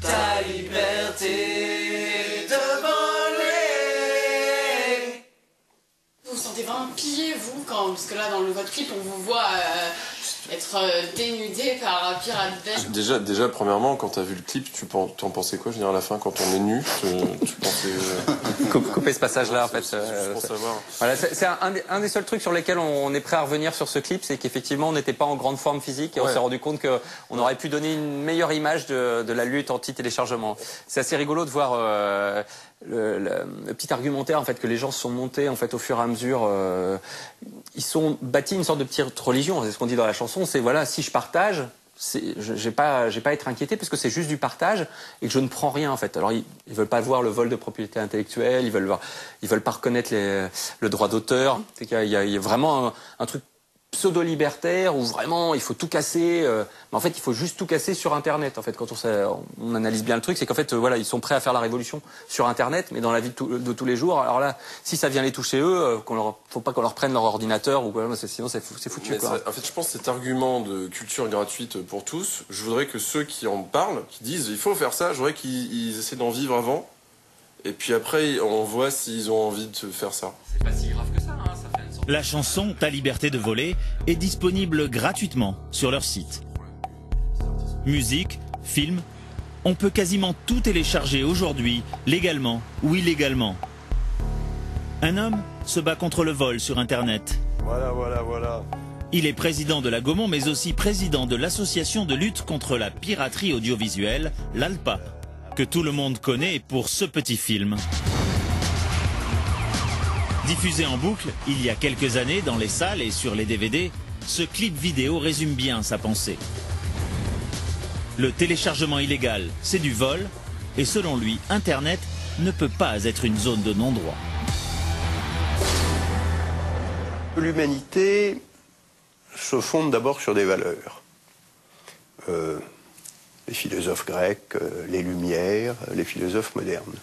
S11: Ta liberté de voler.
S8: Vous vous sentez vraiment pillé, vous, parce que là, dans votre clip, on vous voit être dénudé par Pirate Bay.
S24: Déjà, premièrement, quand t'as vu le clip, tu en pensais quoi? Je veux dire, à la fin, quand on est nu, tu pensais...
S11: Couper ce passage-là, en fait.
S24: Pour savoir.
S11: Voilà, c'est un des seuls trucs sur lesquels on est prêt à revenir sur ce clip, c'est qu'effectivement, on n'était pas en grande forme physique et on s'est rendu compte qu'on aurait pu donner une meilleure image de la lutte anti-téléchargement. C'est assez rigolo de voir le petit argumentaire en fait que les gens se sont montés en fait au fur et à mesure. Ils sont bâtis une sorte de petite religion. C'est ce qu'on dit dans la chanson. C'est voilà, si je partage, j'ai pas à être inquiété parce que c'est juste du partage et que je ne prends rien en fait. Alors ils veulent pas voir le vol de propriété intellectuelle, ils veulent pas reconnaître le droit d'auteur. C'est qu'il y a vraiment un truc pseudo-libertaire où vraiment il faut tout casser, mais en fait il faut juste tout casser sur Internet. En fait, quand on analyse bien le truc, c'est qu'en fait voilà, ils sont prêts à faire la révolution sur Internet, mais dans la vie de tous les jours. Alors là, si ça vient les toucher eux, faut pas qu'on leur prenne leur ordinateur ou quoi, sinon c'est foutu. Quoi.
S24: En fait, je pense que cet argument de culture gratuite pour tous, je voudrais que ceux qui en parlent, qui disent il faut faire ça, je voudrais qu'ils essaient d'en vivre avant, et puis après on voit s'ils ont envie de faire ça.
S11: C'est pas si grave que ça, hein, ça fait une sorte...
S1: La chanson Ta liberté de voler est disponible gratuitement sur leur site. Musique, films, on peut quasiment tout télécharger aujourd'hui, légalement ou illégalement. Un homme se bat contre le vol sur Internet.
S7: Voilà.
S1: Il est président de la Gaumont, mais aussi président de l'association de lutte contre la piraterie audiovisuelle, l'ALPA, que tout le monde connaît pour ce petit film. Diffusé en boucle il y a quelques années dans les salles et sur les DVD, ce clip vidéo résume bien sa pensée. Le téléchargement illégal, c'est du vol, et selon lui, Internet ne peut pas être une zone de non-droit.
S25: L'humanité se fonde d'abord sur des valeurs. Les philosophes grecs, les Lumières, les philosophes modernes.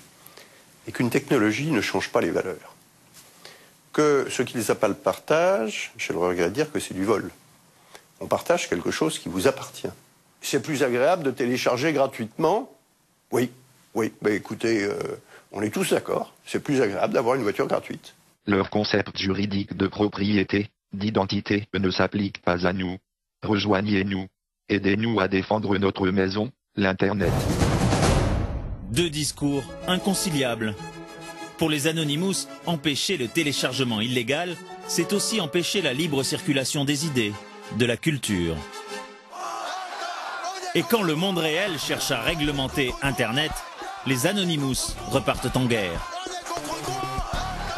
S25: Et qu'une technologie ne change pas les valeurs. Que ce qu'ils appellent le partage, j'ai le regret de dire que c'est du vol. On partage quelque chose qui vous appartient. C'est plus agréable de télécharger gratuitement. Oui. Bah écoutez, On est tous d'accord, c'est plus agréable d'avoir une voiture gratuite.
S4: Leur concept juridique de propriété, d'identité ne s'applique pas à nous. Rejoignez-nous. Aidez-nous à défendre notre maison, l'Internet.
S1: Deux discours inconciliables. Pour les Anonymous, empêcher le téléchargement illégal, c'est aussi empêcher la libre circulation des idées, de la culture. Et quand le monde réel cherche à réglementer Internet, les Anonymous repartent en guerre.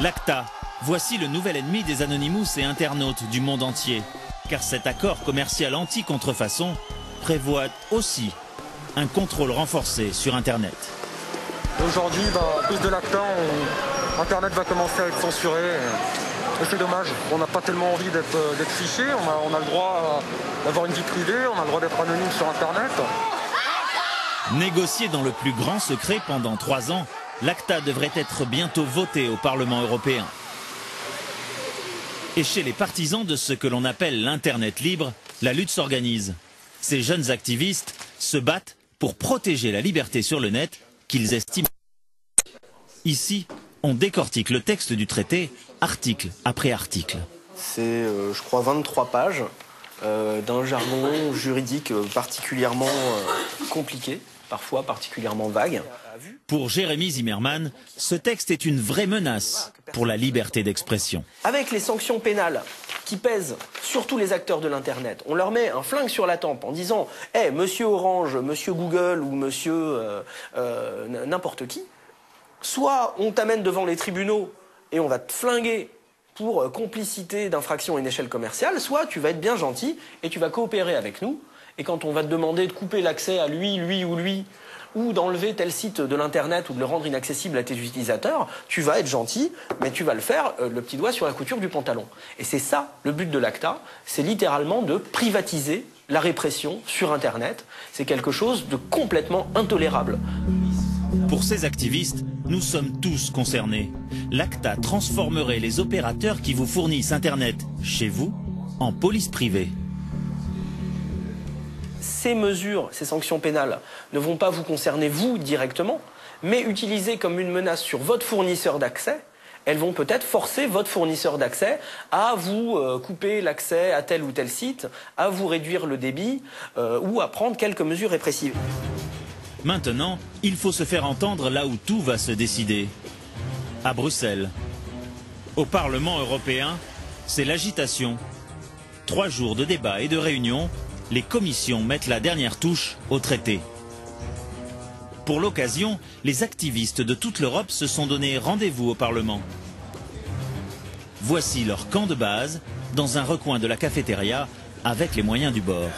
S1: L'ACTA, voici le nouvel ennemi des Anonymous et internautes du monde entier, car cet accord commercial anti-contrefaçon prévoit aussi un contrôle renforcé sur Internet.
S10: Aujourd'hui, à cause de l'ACTA, Internet va commencer à être censuré. Et c'est dommage. On n'a pas tellement envie d'être fiché. On a le droit d'avoir une vie privée. On a le droit d'être anonyme sur Internet.
S1: Négocié dans le plus grand secret pendant 3 ans, l'ACTA devrait être bientôt voté au Parlement européen. Et chez les partisans de ce que l'on appelle l'Internet libre, la lutte s'organise. Ces jeunes activistes se battent pour protéger la liberté sur le net qu'ils estiment. Ici, on décortique le texte du traité, article après article.
S12: C'est, je crois, 23 pages d'un jargon juridique particulièrement compliqué, parfois particulièrement vague.
S1: Pour Jérémy Zimmerman, ce texte est une vraie menace pour la liberté d'expression.
S12: Avec les sanctions pénales qui pèsent sur tous les acteurs de l'Internet, on leur met un flingue sur la tempe en disant « Hey, monsieur Orange, monsieur Google ou monsieur n'importe qui », soit on t'amène devant les tribunaux et on va te flinguer pour complicité d'infraction à une échelle commerciale, soit tu vas être bien gentil et tu vas coopérer avec nous. Et quand on va te demander de couper l'accès à lui, ou d'enlever tel site de l'Internet ou de le rendre inaccessible à tes utilisateurs, tu vas être gentil, mais tu vas le faire le petit doigt sur la couture du pantalon. Et c'est ça le but de l'ACTA, c'est littéralement de privatiser la répression sur Internet. C'est quelque chose de complètement intolérable.
S1: Pour ces activistes, nous sommes tous concernés. L'ACTA transformerait les opérateurs qui vous fournissent Internet chez vous en police privée.
S12: Ces mesures, ces sanctions pénales, ne vont pas vous concerner vous directement, mais utilisées comme une menace sur votre fournisseur d'accès, elles vont peut-être forcer votre fournisseur d'accès à vous couper l'accès à tel ou tel site, à vous réduire le débit ou à prendre quelques mesures répressives.
S1: Maintenant, il faut se faire entendre là où tout va se décider. À Bruxelles. Au Parlement européen, c'est l'agitation. 3 jours de débats et de réunions, les commissions mettent la dernière touche au traité. Pour l'occasion, les activistes de toute l'Europe se sont donné rendez-vous au Parlement. Voici leur camp de base, dans un recoin de la cafétéria, avec les moyens du bord.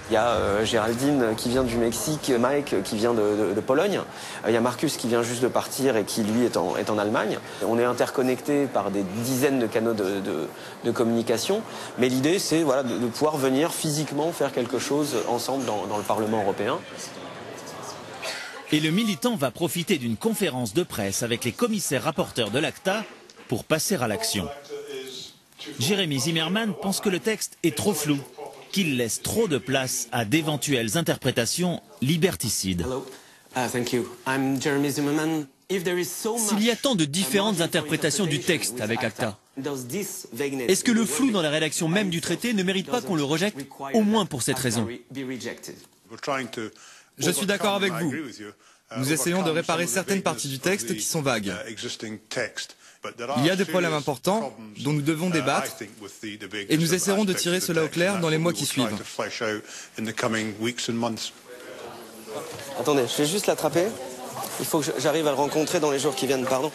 S12: Il y a Géraldine qui vient du Mexique, Mike qui vient de Pologne, il y a Marcus qui vient juste de partir et qui lui est en Allemagne. On est interconnectés par des dizaines de canaux de communication, mais l'idée c'est voilà, de pouvoir venir physiquement faire quelque chose ensemble dans le Parlement européen.
S1: Et le militant va profiter d'une conférence de presse avec les commissaires rapporteurs de l'ACTA pour passer à l'action. Jérémy Zimmerman pense que le texte est trop flou, qu'il laisse trop de place à d'éventuelles interprétations liberticides.
S5: S'il y a tant de différentes interprétations du texte avec ACTA, est-ce que le flou dans la rédaction même du traité ne mérite pas qu'on le rejette, au moins pour cette raison?
S14: Je suis d'accord avec vous. Nous essayons de réparer certaines parties du texte qui sont vagues. Il y a des problèmes importants dont nous devons débattre et nous essaierons de tirer cela au clair dans les mois qui suivent.
S12: Attendez, je vais juste l'attraper. Il faut que j'arrive à le rencontrer dans les jours qui viennent, pardon.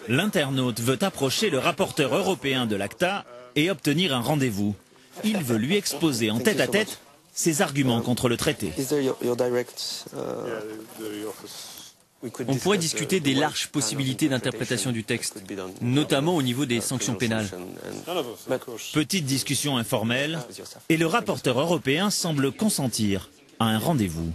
S1: L'internaute veut approcher le rapporteur européen de l'ACTA et obtenir un rendez-vous. Il veut lui exposer en tête-à-tête ses arguments contre le traité.
S5: On pourrait discuter des larges possibilités d'interprétation du texte, notamment au niveau des sanctions pénales.
S1: Petite discussion informelle, et le rapporteur européen semble consentir à un rendez-vous.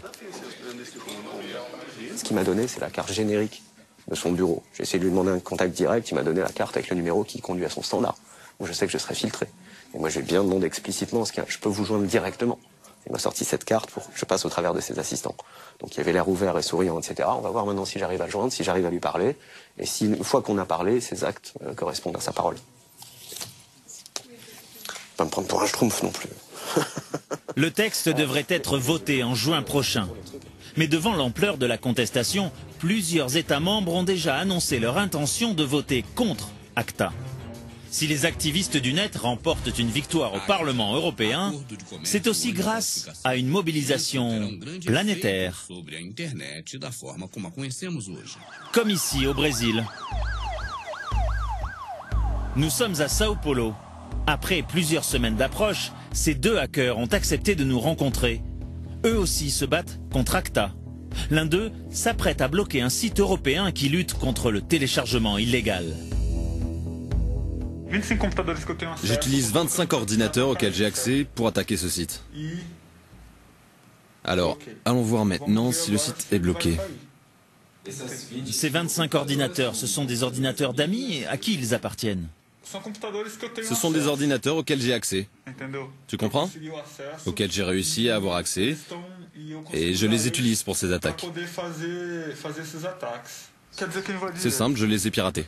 S12: Ce qu'il m'a donné, c'est la carte générique de son bureau. J'ai essayé de lui demander un contact direct, il m'a donné la carte avec le numéro qui conduit à son standard. Donc je sais que je serai filtré. Et moi, j'ai bien demandé explicitement, je peux vous joindre directement.
S13: Il m'a sorti cette carte pour que je passe au travers de ses assistants. Donc il avait l'air ouvert et souriant, etc. On va voir maintenant si j'arrive à le joindre, si j'arrive à lui parler, et si une fois qu'on a parlé, ses actes correspondent à sa parole. Pas me prendre pour un schtroumpf non plus.
S1: Le texte devrait être voté en juin prochain. Mais devant l'ampleur de la contestation, plusieurs États membres ont déjà annoncé leur intention de voter contre ACTA. Si les activistes du net remportent une victoire au Parlement européen, c'est aussi grâce à une mobilisation planétaire. Comme ici au Brésil. Nous sommes à Sao Paulo. Après plusieurs semaines d'approche, ces deux hackers ont accepté de nous rencontrer. Eux aussi se battent contre ACTA. L'un d'eux s'apprête à bloquer un site européen qui lutte contre le téléchargement illégal.
S16: J'utilise 25 ordinateurs auxquels j'ai accès pour attaquer ce site. Alors, allons voir maintenant si le site est bloqué.
S1: Ces 25 ordinateurs, ce sont des ordinateurs d'amis. À qui ils appartiennent?
S16: Ce sont des ordinateurs auxquels j'ai accès. Tu comprends? Auxquels j'ai réussi à avoir accès. Et je les utilise pour ces attaques. C'est simple, je les ai piratés.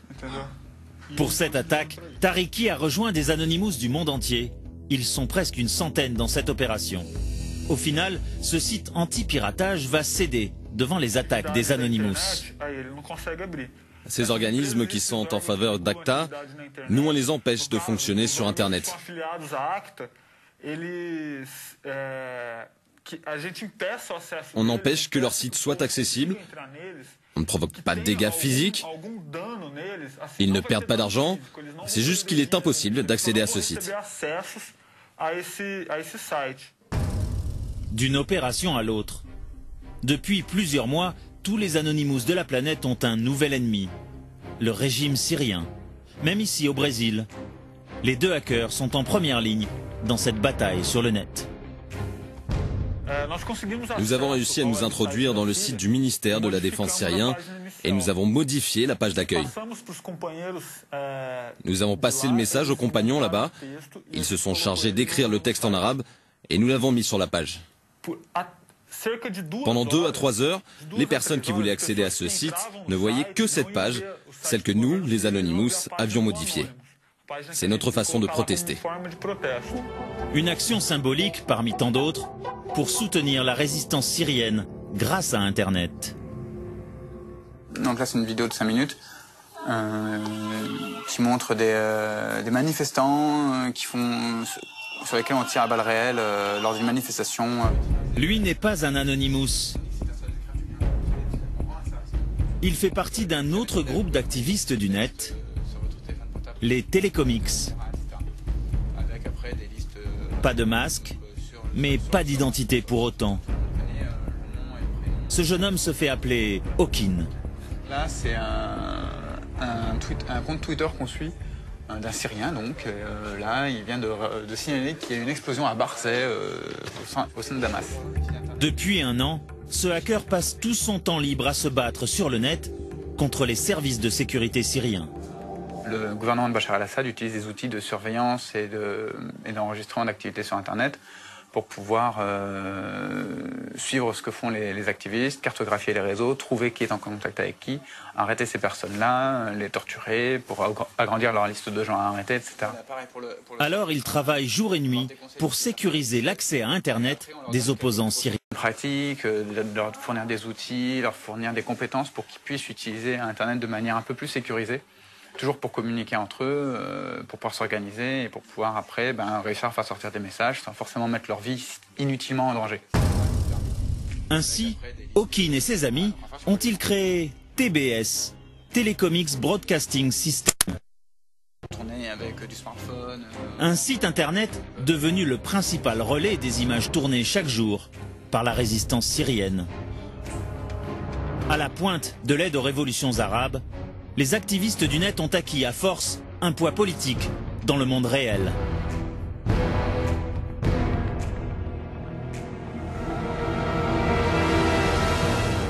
S1: Pour cette attaque, Tariki a rejoint des Anonymous du monde entier. Ils sont presque une centaine dans cette opération. Au final, ce site anti-piratage va céder devant les attaques des Anonymous.
S16: Ces organismes qui sont en faveur d'ACTA, nous on les empêche de fonctionner sur Internet. On empêche que leur site soit accessible. On ne provoque pas de dégâts physiques. Ils ne perdent pas d'argent. C'est juste qu'il est impossible d'accéder à ce site.
S1: D'une opération à l'autre. Depuis plusieurs mois, tous les Anonymous de la planète ont un nouvel ennemi. Le régime syrien. Même ici au Brésil. Les deux hackers sont en première ligne dans cette bataille sur le net.
S16: Nous avons réussi à nous introduire dans le site du ministère de la Défense syrien et nous avons modifié la page d'accueil. Nous avons passé le message aux compagnons là-bas. Ils se sont chargés d'écrire le texte en arabe et nous l'avons mis sur la page. Pendant 2 à 3 heures, les personnes qui voulaient accéder à ce site ne voyaient que cette page, celle que nous, les Anonymous, avions modifiée. C'est notre façon de protester.
S1: Une action symbolique parmi tant d'autres pour soutenir la résistance syrienne grâce à Internet.
S18: Donc là, c'est une vidéo de 5 minutes qui montre des manifestants sur lesquels on tire à balles réelles lors d'une manifestation.
S1: Lui n'est pas un Anonymous. Il fait partie d'un autre groupe d'activistes du net, les Télécomics. Pas de masque, mais pas d'identité pour autant. Ce jeune homme se fait appeler Hawkin.
S18: Là, c'est un compte Twitter qu'on suit, d'un Syrien donc. Là, il vient de signaler qu'il y a une explosion à Barzeh, au sein de Damas.
S1: Depuis 1 an, ce hacker passe tout son temps libre à se battre sur le net contre les services de sécurité syriens.
S18: Le gouvernement de Bachar el-Assad utilise des outils de surveillance et d'enregistrement d'activités sur Internet pour pouvoir suivre ce que font les activistes, cartographier les réseaux, trouver qui est en contact avec qui, arrêter ces personnes-là, les torturer pour agrandir leur liste de gens à arrêter, etc.
S1: Alors il travaille jour et nuit pour sécuriser l'accès à Internet des opposants syriens.
S18: Pratique, leur fournir des outils, leur fournir des compétences pour qu'ils puissent utiliser Internet de manière un peu plus sécurisée. Toujours pour communiquer entre eux, pour pouvoir s'organiser et pour pouvoir après réussir à faire sortir des messages sans forcément mettre leur vie inutilement en danger.
S1: Ainsi, Hawkin et ses amis ont-ils créé TBS, Télécomics Broadcasting System.
S18: Avec du smartphone.
S1: Un site internet devenu le principal relais des images tournées chaque jour par la résistance syrienne. À la pointe de l'aide aux révolutions arabes, les activistes du net ont acquis à force un poids politique dans le monde réel.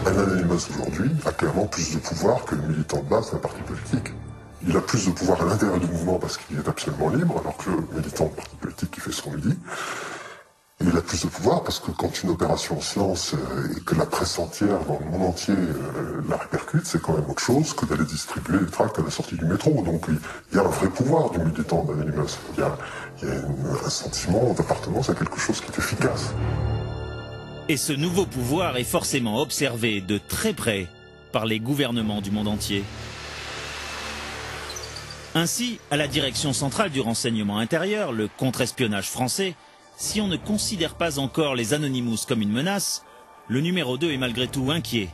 S6: Un Anonymous aujourd'hui a clairement plus de pouvoir que le militant de base d'un parti politique. Il a plus de pouvoir à l'intérieur du mouvement parce qu'il est absolument libre, alors que le militant de parti politique qui fait ce qu'on lui dit. Il a plus de pouvoir parce que quand une opération se lance et que la presse entière dans le monde entier la répercute, c'est quand même autre chose que d'aller distribuer les tracts à la sortie du métro. Donc il y a un vrai pouvoir du militant d'Anonymous. Il y a un sentiment d'appartenance à quelque chose qui est efficace.
S1: Et ce nouveau pouvoir est forcément observé de très près par les gouvernements du monde entier. Ainsi, à la direction centrale du renseignement intérieur, le contre-espionnage français, si on ne considère pas encore les Anonymous comme une menace, le numéro 2 est malgré tout inquiet.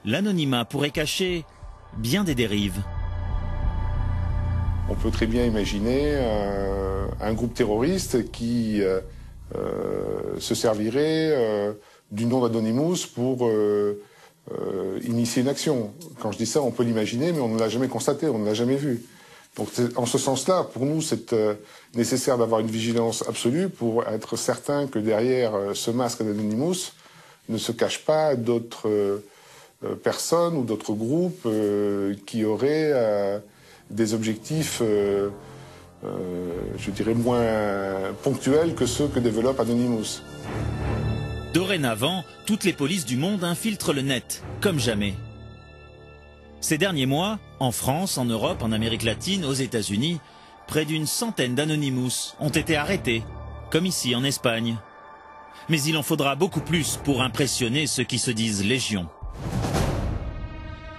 S1: L'anonymat pourrait cacher bien des dérives.
S3: On peut très bien imaginer un groupe terroriste qui se servirait du nom d'Anonymous pour initier une action. Quand je dis ça, on peut l'imaginer, mais on ne l'a jamais constaté, on ne l'a jamais vu. Donc en ce sens-là, pour nous, c'est nécessaire d'avoir une vigilance absolue pour être certain que derrière ce masque d'Anonymous ne se cachent pas d'autres personnes ou d'autres groupes qui auraient des objectifs, je dirais, moins ponctuels que ceux que développe Anonymous.
S1: Dorénavant, toutes les polices du monde infiltrent le net, comme jamais. Ces derniers mois, en France, en Europe, en Amérique latine, aux États-Unis, près d'une centaine d'Anonymous ont été arrêtés, comme ici en Espagne. Mais il en faudra beaucoup plus pour impressionner ceux qui se disent légion.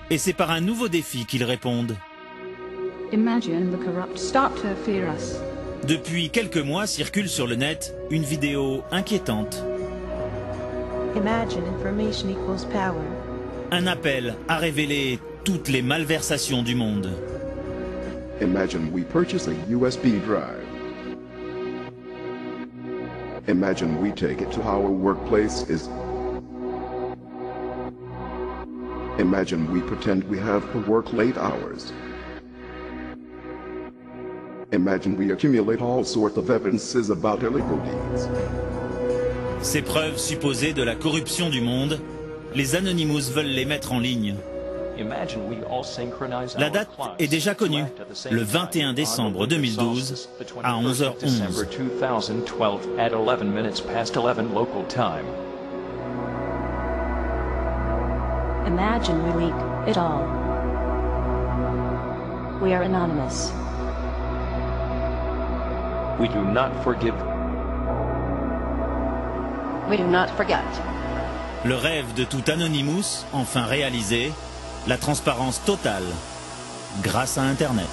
S1: Et c'est par un nouveau défi qu'ils répondent. Depuis quelques mois circule sur le net une vidéo inquiétante. Un appel à révéler toutes les malversations du monde.
S9: Imagine we purchase a USB drive. Imagine we take it to our workplace is. Imagine we pretend we have to work late hours. Imagine we accumulate all sorts of evidences about illegal deeds.
S1: Ces preuves supposées de la corruption du monde, les Anonymous veulent les mettre en ligne. La date est déjà connue, le 21 décembre 2012 à 11h11.
S19: Imagine we leak it all. We are anonymous.
S20: We do not forgive.
S19: We do not forget.
S1: Le rêve de tout Anonymous, enfin réalisé, la transparence totale, grâce à Internet.